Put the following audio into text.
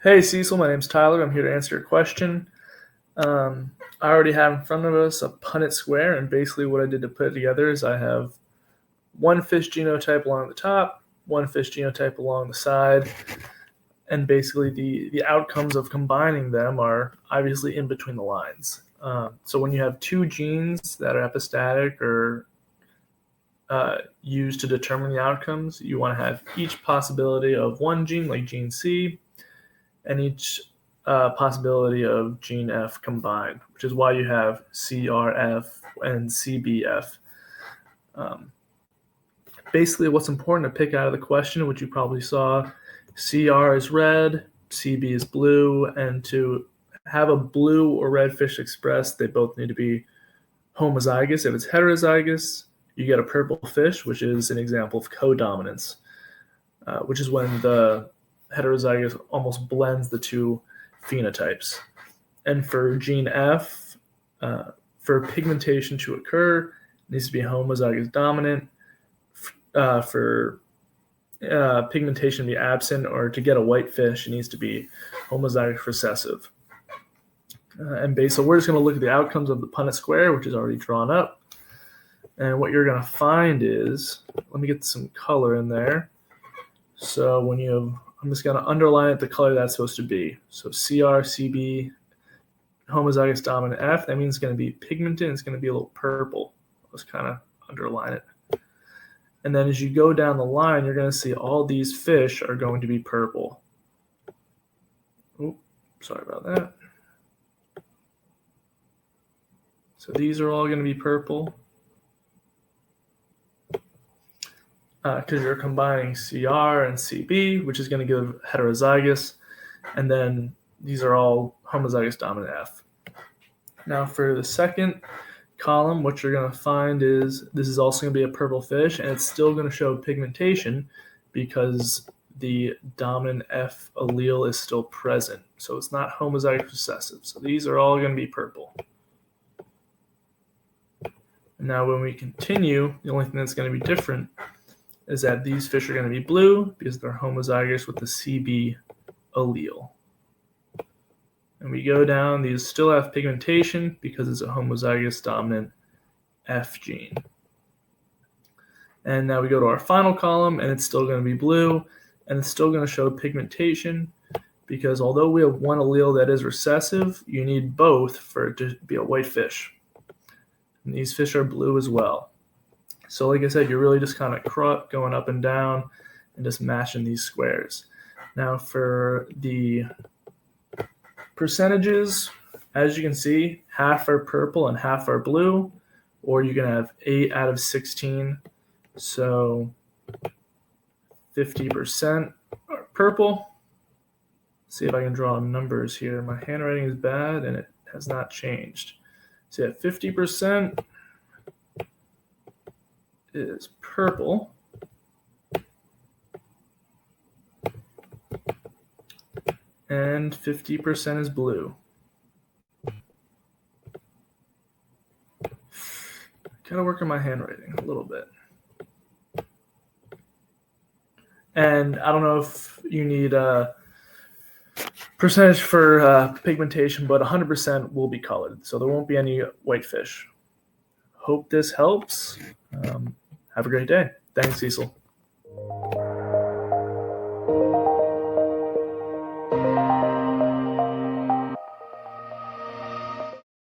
Hey Cecil, my name's Tyler. I'm here to answer your question. I already have in front of us a Punnett Square, and basically what I did to put it together is I have one fish genotype along the top, one fish genotype along the side, and basically the outcomes of combining them are obviously in between the lines. So when you have two genes that are epistatic or used to determine the outcomes, you want to have each possibility of one gene, like gene C, and each possibility of gene F combined, which is why you have CrF and CbF. Basically, what's important to pick out of the question, which you probably saw, CR is red, CB is blue, and to have a blue or red fish expressed, they both need to be homozygous. If it's heterozygous, you get a purple fish, which is an example of codominance, which is when the heterozygous almost blends the two phenotypes. And for gene F, for pigmentation to occur, it needs to be homozygous dominant. For pigmentation to be absent or to get a white fish, it needs to be homozygous recessive. So we're just going to look at the outcomes of the Punnett Square, which is already drawn up. And what you're going to find is, let me get some color in there. So when you have, I'm just going to underline it the color that's supposed to be. So CR, CB, homozygous dominant F, that means it's going to be pigmented. It's going to be a little purple. Let's kind of underline it. And then as you go down the line, you're going to see all these fish are going to be purple. Oh, sorry about that. So these are all going to be purple because you're combining CR and CB, which is going to give heterozygous. And then these are all homozygous dominant F. Now for the second column, what you're going to find is this is also going to be a purple fish, and it's still going to show pigmentation because the dominant F allele is still present. So it's not homozygous recessive. So these are all going to be purple. And now when we continue, the only thing that's going to be different is that these fish are going to be blue because they're homozygous with the CB allele. And we go down, these still have pigmentation because it's a homozygous dominant F gene. And now we go to our final column, and it's still going to be blue, and it's still going to show pigmentation because although we have one allele that is recessive, you need both for it to be a white fish. And these fish are blue as well. So like I said, you're really just kind of going up and down and just matching these squares. Now for the percentages, as you can see, half are purple and half are blue, or you can have 8 out of 16. So 50% are purple. Let's see if I can draw numbers here. My handwriting is bad and it has not changed. So yeah, 50% is purple. And 50% is blue. Gotta work on my handwriting a little bit. And I don't know if you need a percentage for pigmentation, but 100% will be colored. So there won't be any white fish. Hope this helps. Have a great day. Thanks, Cecil.